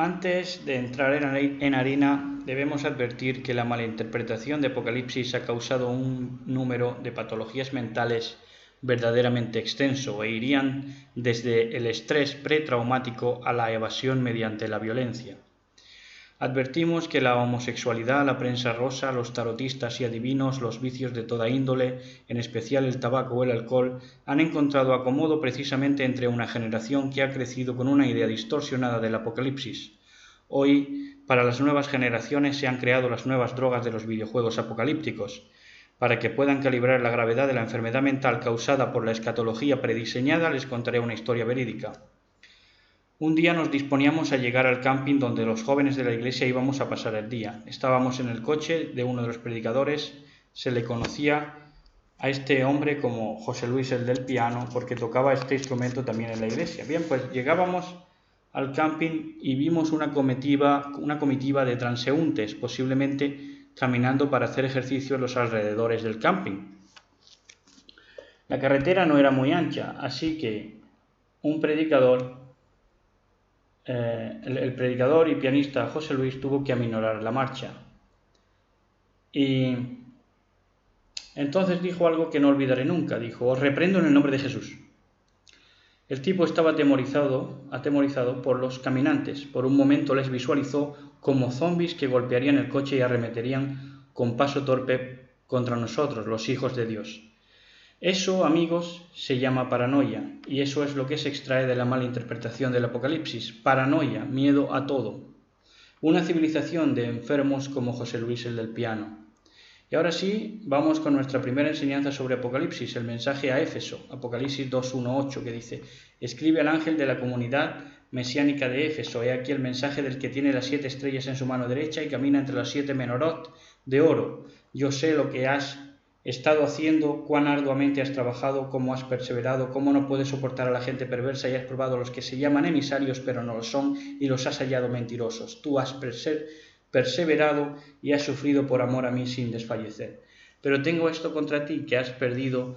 Antes de entrar en harina, debemos advertir que la malinterpretación de Apocalipsis ha causado un número de patologías mentales verdaderamente extenso e irían desde el estrés pretraumático a la evasión mediante la violencia. Advertimos que la homosexualidad, la prensa rosa, los tarotistas y adivinos, los vicios de toda índole, en especial el tabaco o el alcohol, han encontrado acomodo precisamente entre una generación que ha crecido con una idea distorsionada del apocalipsis. Hoy, para las nuevas generaciones se han creado las nuevas drogas de los videojuegos apocalípticos. Para que puedan calibrar la gravedad de la enfermedad mental causada por la escatología prediseñada, les contaré una historia verídica. Un día nos disponíamos a llegar al camping donde los jóvenes de la iglesia íbamos a pasar el día. Estábamos en el coche de uno de los predicadores. Se le conocía a este hombre como José Luis el del piano porque tocaba este instrumento también en la iglesia. Bien, pues llegábamos al camping y vimos una comitiva de transeúntes, posiblemente caminando para hacer ejercicio en los alrededores del camping. La carretera no era muy ancha, así que un predicador... el predicador y pianista José Luis tuvo que aminorar la marcha. Y entonces dijo algo que no olvidaré nunca. Dijo: os reprendo en el nombre de Jesús. El tipo estaba atemorizado por los caminantes. Por un momento les visualizó como zombies que golpearían el coche y arremeterían con paso torpe contra nosotros, los hijos de Dios. Eso, amigos, se llama paranoia, y eso es lo que se extrae de la mala interpretación del Apocalipsis. Paranoia, miedo a todo. Una civilización de enfermos como José Luis el del piano. Y ahora sí, vamos con nuestra primera enseñanza sobre Apocalipsis, el mensaje a Éfeso, Apocalipsis 2:1-8, que dice: escribe al ángel de la comunidad mesiánica de Éfeso, he aquí el mensaje del que tiene las 7 estrellas en su mano derecha y camina entre las 7 menorot de oro. Yo sé lo que has estado haciendo, cuán arduamente has trabajado, cómo has perseverado, cómo no puedes soportar a la gente perversa y has probado a los que se llaman emisarios pero no lo son y los has hallado mentirosos. Tú has perseverado y has sufrido por amor a mí sin desfallecer. Pero tengo esto contra ti, que has perdido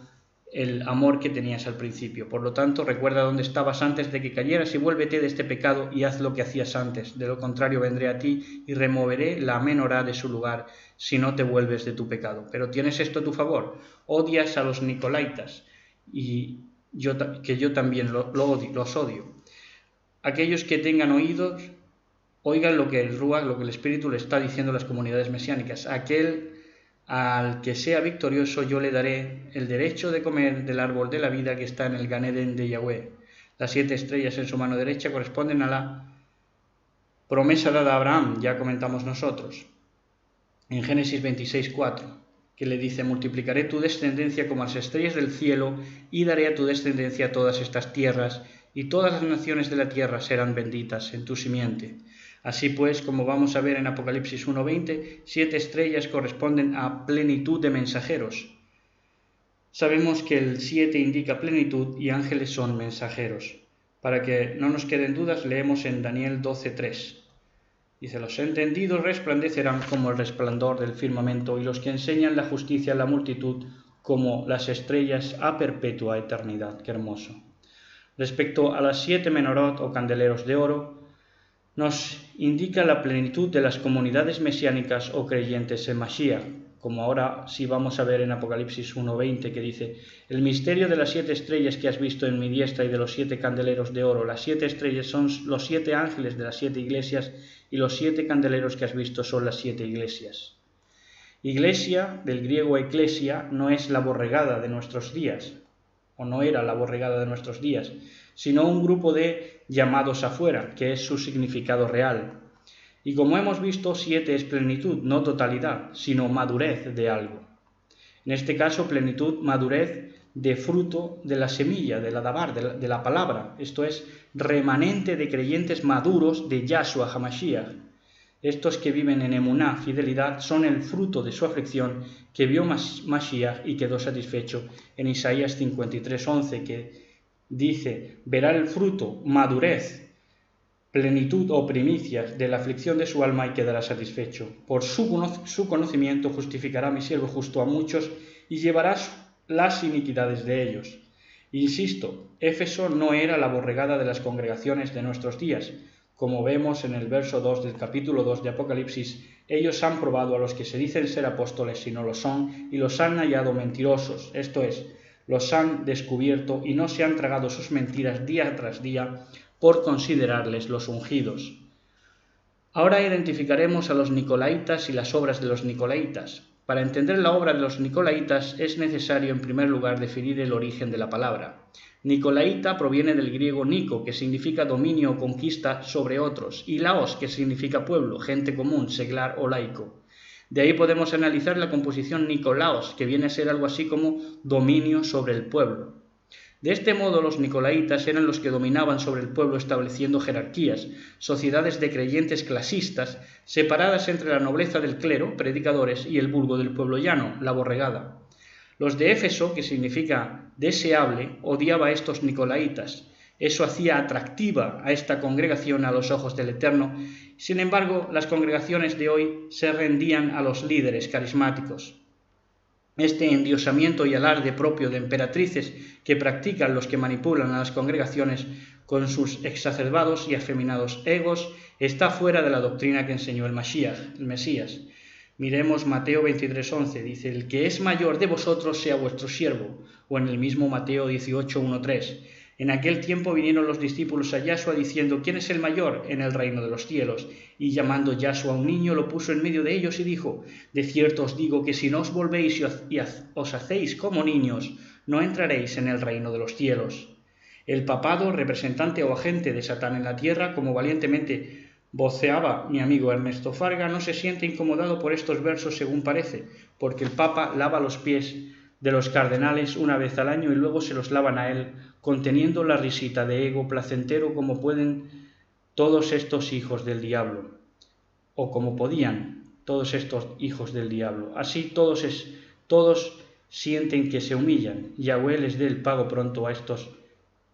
el amor que tenías al principio. Por lo tanto, recuerda dónde estabas antes de que cayeras y vuélvete de este pecado y haz lo que hacías antes. De lo contrario, vendré a ti y removeré la menorá de su lugar si no te vuelves de tu pecado. Pero tienes esto a tu favor: odias a los nicolaitas, y yo también los odio. Aquellos que tengan oídos, oigan lo que el Ruach, lo que el Espíritu le está diciendo a las comunidades mesiánicas. Aquel al que sea victorioso yo le daré el derecho de comer del árbol de la vida que está en el Gan Eden de Yahweh. Las 7 estrellas en su mano derecha corresponden a la promesa dada a Abraham, ya comentamos nosotros, en Génesis 26:4, que le dice: multiplicaré tu descendencia como las estrellas del cielo y daré a tu descendencia todas estas tierras, y todas las naciones de la tierra serán benditas en tu simiente. Así pues, como vamos a ver en Apocalipsis 1:20, 7 estrellas corresponden a plenitud de mensajeros. Sabemos que el 7 indica plenitud y ángeles son mensajeros. Para que no nos queden dudas, leemos en Daniel 12:3. Dice: los entendidos resplandecerán como el resplandor del firmamento, y los que enseñan la justicia a la multitud como las estrellas a perpetua eternidad. Qué hermoso. Respecto a las 7 menorot o candeleros de oro, nos indica la plenitud de las comunidades mesiánicas o creyentes en Mashiach, como ahora sí vamos a ver en Apocalipsis 1:20, que dice: el misterio de las 7 estrellas que has visto en mi diestra y de los 7 candeleros de oro. Las 7 estrellas son los 7 ángeles de las 7 iglesias y los 7 candeleros que has visto son las 7 iglesias. Iglesia, del griego eclesia, no es la borregada de nuestros días, o no era la borregada de nuestros días, sino un grupo de llamados afuera, que es su significado real. Y como hemos visto, 7 es plenitud, no totalidad, sino madurez de algo. En este caso, plenitud, madurez de fruto de la semilla, de la dabar, de la palabra. Esto es, remanente de creyentes maduros de Yahshua HaMashiach. Estos que viven en emuná, fidelidad, son el fruto de su aflicción que vio Mashiach y quedó satisfecho. En Isaías 53:11, que dice: verá el fruto, madurez, plenitud o primicias de la aflicción de su alma y quedará satisfecho. Por su conocimiento justificará mi siervo justo a muchos y llevará las iniquidades de ellos. Insisto, Éfeso no era la borregada de las congregaciones de nuestros días. Como vemos en el verso 2 del capítulo 2 de Apocalipsis, ellos han probado a los que se dicen ser apóstoles y no lo son, y los han hallado mentirosos, esto es, los han descubierto y no se han tragado sus mentiras día tras día por considerarles los ungidos. Ahora identificaremos a los nicolaitas y las obras de los nicolaitas. Para entender la obra de los nicolaitas es necesario en primer lugar definir el origen de la palabra. Nicolaita proviene del griego nico, que significa dominio o conquista sobre otros, y laos, que significa pueblo, gente común, seglar o laico. De ahí podemos analizar la composición nicolaos, que viene a ser algo así como dominio sobre el pueblo. De este modo, los nicolaitas eran los que dominaban sobre el pueblo estableciendo jerarquías, sociedades de creyentes clasistas, separadas entre la nobleza del clero, predicadores, y el vulgo del pueblo llano, la borregada. Los de Éfeso, que significa deseable, odiaba a estos nicolaitas. Eso hacía atractiva a esta congregación a los ojos del Eterno. Sin embargo, las congregaciones de hoy se rendían a los líderes carismáticos. Este endiosamiento y alarde propio de emperatrices que practican los que manipulan a las congregaciones con sus exacerbados y afeminados egos está fuera de la doctrina que enseñó el Mesías. Miremos Mateo 23:11, dice: el que es mayor de vosotros sea vuestro siervo, o en el mismo Mateo 18:1-3. En aquel tiempo vinieron los discípulos a Yahshua diciendo: ¿quién es el mayor en el reino de los cielos? Y llamando Yahshua a un niño, lo puso en medio de ellos y dijo: de cierto os digo que si no os volvéis y os hacéis como niños, no entraréis en el reino de los cielos. El papado, representante o agente de Satán en la tierra, como valientemente voceaba mi amigo Ernesto Farga, no se siente incomodado por estos versos según parece, porque el Papa lava los pies de los cardenales una vez al año y luego se los lavan a él, conteniendo la risita de ego placentero como pueden todos estos hijos del diablo, o como podían todos estos hijos del diablo. Así todos sienten que se humillan, Yahweh les dé el pago pronto a estos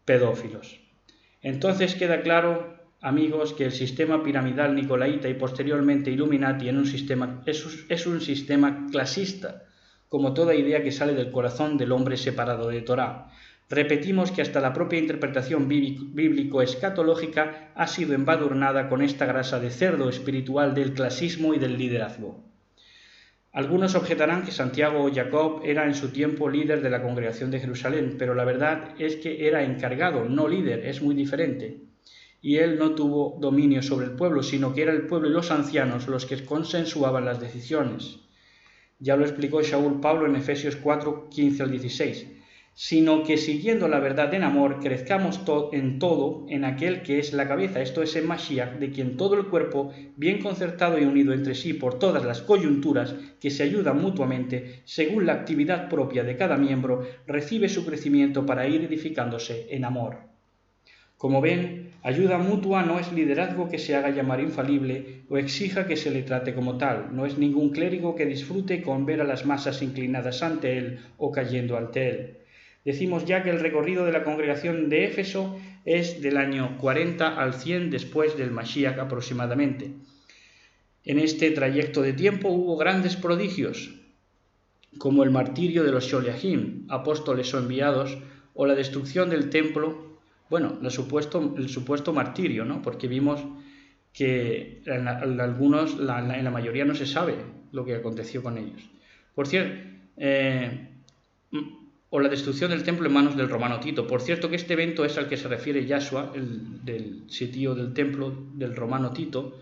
pedófilos. Entonces queda claro, amigos, que el sistema piramidal nicolaita y posteriormente Illuminati es un sistema clasista, como toda idea que sale del corazón del hombre separado de Torá. Repetimos que hasta la propia interpretación bíblico-escatológica ha sido embadurnada con esta grasa de cerdo espiritual del clasismo y del liderazgo. Algunos objetarán que Santiago o Jacob era en su tiempo líder de la congregación de Jerusalén, pero la verdad es que era encargado, no líder, es muy diferente. Y él no tuvo dominio sobre el pueblo, sino que era el pueblo y los ancianos los que consensuaban las decisiones. Ya lo explicó Shaul Pablo en Efesios 4, 15-16, sino que siguiendo la verdad en amor, crezcamos en todo en aquel que es la cabeza, esto es en Mashiach, de quien todo el cuerpo, bien concertado y unido entre sí por todas las coyunturas que se ayudan mutuamente, según la actividad propia de cada miembro, recibe su crecimiento para ir edificándose en amor. Como ven, ayuda mutua no es liderazgo que se haga llamar infalible o exija que se le trate como tal, no es ningún clérigo que disfrute con ver a las masas inclinadas ante él o cayendo ante él. Decimos ya que el recorrido de la congregación de Éfeso es del año 40 al 100 después del Mashiach aproximadamente. En este trayecto de tiempo hubo grandes prodigios, como el martirio de los Sholiachim, apóstoles o enviados, o la destrucción del templo. Bueno, el supuesto martirio, ¿no? Porque vimos que en la mayoría no se sabe lo que aconteció con ellos. Por cierto, o la destrucción del templo en manos del romano Tito. Por cierto que este evento es al que se refiere Yahshua, el del sitio del templo del romano Tito,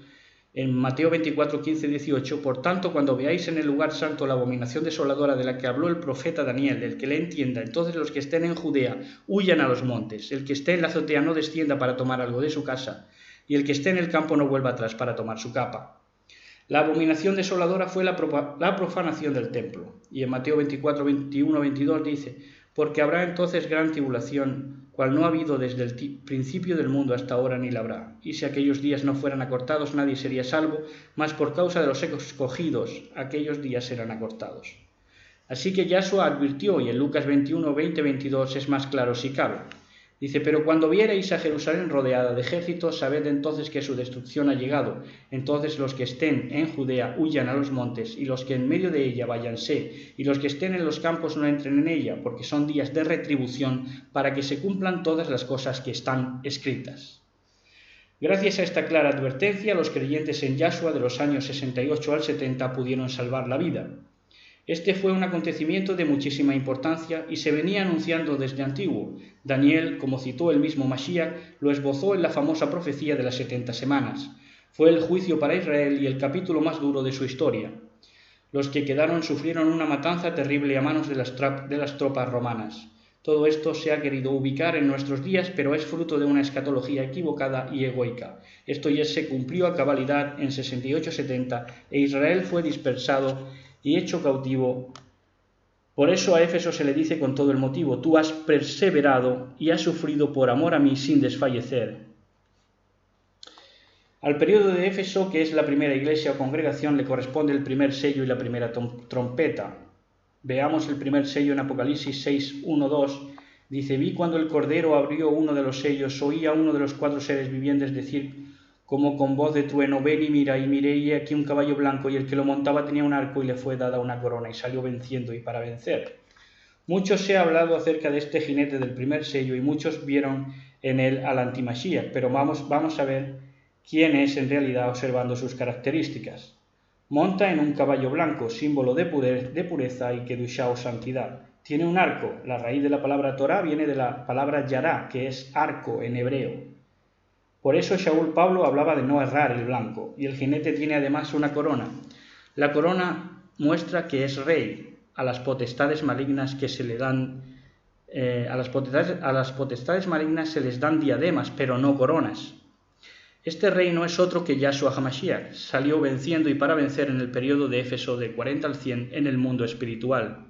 en Mateo 24, 15, 18. Por tanto, cuando veáis en el lugar santo la abominación desoladora de la que habló el profeta Daniel, el que le entienda, entonces los que estén en Judea huyan a los montes, el que esté en la azotea no descienda para tomar algo de su casa, y el que esté en el campo no vuelva atrás para tomar su capa. La abominación desoladora fue la profanación del templo. Y en Mateo 24, 21, 22 dice: porque habrá entonces gran tribulación, cual no ha habido desde el principio del mundo hasta ahora ni la habrá. Y si aquellos días no fueran acortados, nadie sería salvo, mas por causa de los escogidos, aquellos días serán acortados. Así que Yahshua advirtió, y en Lucas 21, 20, 22 es más claro si cabe. Dice: pero cuando viereis a Jerusalén rodeada de ejércitos, sabed entonces que su destrucción ha llegado. Entonces los que estén en Judea huyan a los montes, y los que en medio de ella váyanse, y los que estén en los campos no entren en ella, porque son días de retribución, para que se cumplan todas las cosas que están escritas. Gracias a esta clara advertencia, los creyentes en Yahshua de los años 68 al 70 pudieron salvar la vida. Este fue un acontecimiento de muchísima importancia y se venía anunciando desde antiguo. Daniel, como citó el mismo Mashiach, lo esbozó en la famosa profecía de las 70 semanas. Fue el juicio para Israel y el capítulo más duro de su historia. Los que quedaron sufrieron una matanza terrible a manos de las tropas romanas. Todo esto se ha querido ubicar en nuestros días, pero es fruto de una escatología equivocada y egoica. Esto ya se cumplió a cabalidad en 68-70 e Israel fue dispersado y hecho cautivo. Por eso a Éfeso se le dice con todo el motivo: tú has perseverado y has sufrido por amor a mí sin desfallecer. Al periodo de Éfeso, que es la primera iglesia o congregación, le corresponde el primer sello y la primera trompeta. Veamos el primer sello en Apocalipsis 6, 1, 2. Dice: vi cuando el Cordero abrió uno de los sellos, oí a uno de los 4 seres vivientes decir como con voz de trueno: ven y mira. Y miré, y aquí un caballo blanco, y el que lo montaba tenía un arco, y le fue dada una corona, y salió venciendo y para vencer. Mucho se ha hablado acerca de este jinete del primer sello, y muchos vieron en él al antimasías, pero vamos a ver quién es en realidad observando sus características. Monta en un caballo blanco, símbolo de pureza y kedushá o santidad. Tiene un arco. La raíz de la palabra Torah viene de la palabra yará, que es arco en hebreo. Por eso Shaul Pablo hablaba de no errar el blanco. Y el jinete tiene además una corona. La corona muestra que es rey. A las potestades malignas que se le dan a las potestades malignas se les dan diademas, pero no coronas. Este rey no es otro que Yahshua HaMashiach. Salió venciendo y para vencer en el periodo de Éfeso de 40 al 100 en el mundo espiritual.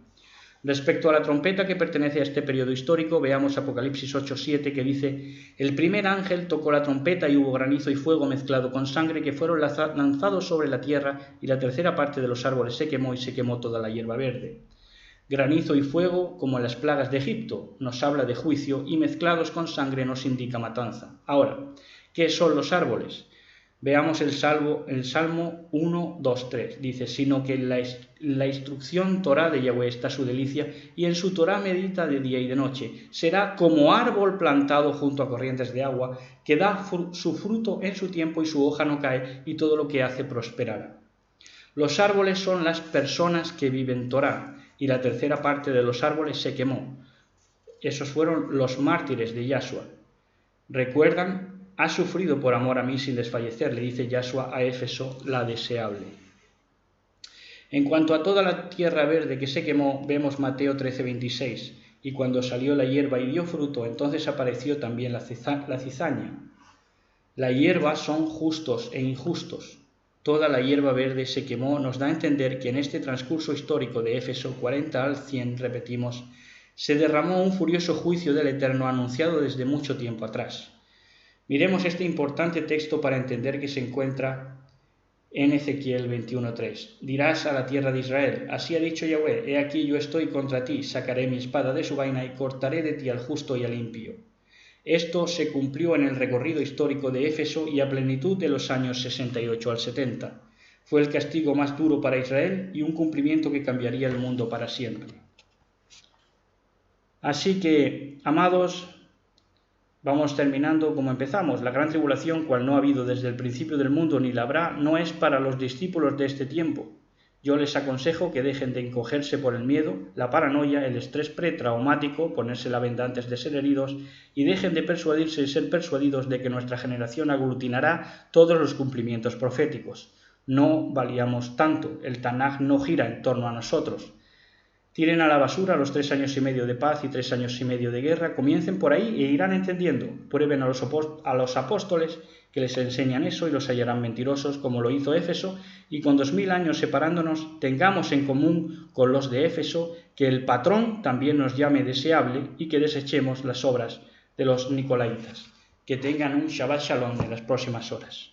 Respecto a la trompeta que pertenece a este periodo histórico, veamos Apocalipsis 8:7, que dice: el primer ángel tocó la trompeta y hubo granizo y fuego mezclado con sangre que fueron lanzados sobre la tierra, y la tercera parte de los árboles se quemó y se quemó toda la hierba verde. Granizo y fuego, como en las plagas de Egipto, nos habla de juicio, y mezclados con sangre nos indica matanza. Ahora, ¿qué son los árboles? Veamos el Salmo 1, 2, 3. Dice: sino que en la instrucción Torah de Yahweh está su delicia, y en su Torah medita de día y de noche. Será como árbol plantado junto a corrientes de agua, que da su fruto en su tiempo y su hoja no cae, y todo lo que hace prosperará. Los árboles son las personas que viven Torah, y la tercera parte de los árboles se quemó. Esos fueron los mártires de Yahshua. ¿Recuerdan? Ha sufrido por amor a mí sin desfallecer, le dice Yahshua a Éfeso, la deseable. En cuanto a toda la tierra verde que se quemó, vemos Mateo 13:26. Y cuando salió la hierba y dio fruto, entonces apareció también la cizaña. La hierba son justos e injustos. Toda la hierba verde se quemó, nos da a entender que en este transcurso histórico de Éfeso 40 al 100, repetimos, se derramó un furioso juicio del Eterno anunciado desde mucho tiempo atrás. Miremos este importante texto para entender que se encuentra en Ezequiel 21:3. Dirás a la tierra de Israel: así ha dicho Yahweh, he aquí yo estoy contra ti, sacaré mi espada de su vaina y cortaré de ti al justo y al impío. Esto se cumplió en el recorrido histórico de Éfeso y a plenitud de los años 68 al 70. Fue el castigo más duro para Israel y un cumplimiento que cambiaría el mundo para siempre. Así que, amados, vamos terminando como empezamos. La gran tribulación, cual no ha habido desde el principio del mundo ni la habrá, no es para los discípulos de este tiempo. Yo les aconsejo que dejen de encogerse por el miedo, la paranoia, el estrés pretraumático, ponerse la venda antes de ser heridos, y dejen de persuadirse y ser persuadidos de que nuestra generación aglutinará todos los cumplimientos proféticos. No valíamos tanto, el Tanaj no gira en torno a nosotros. Tiren a la basura los 3 años y medio de paz y 3 años y medio de guerra, comiencen por ahí e irán entendiendo. Prueben a los apóstoles que les enseñan eso y los hallarán mentirosos, como lo hizo Éfeso, y con 2000 años separándonos, tengamos en común con los de Éfeso que el patrón también nos llame deseable y que desechemos las obras de los nicolaitas. Que tengan un Shabbat Shalom en las próximas horas.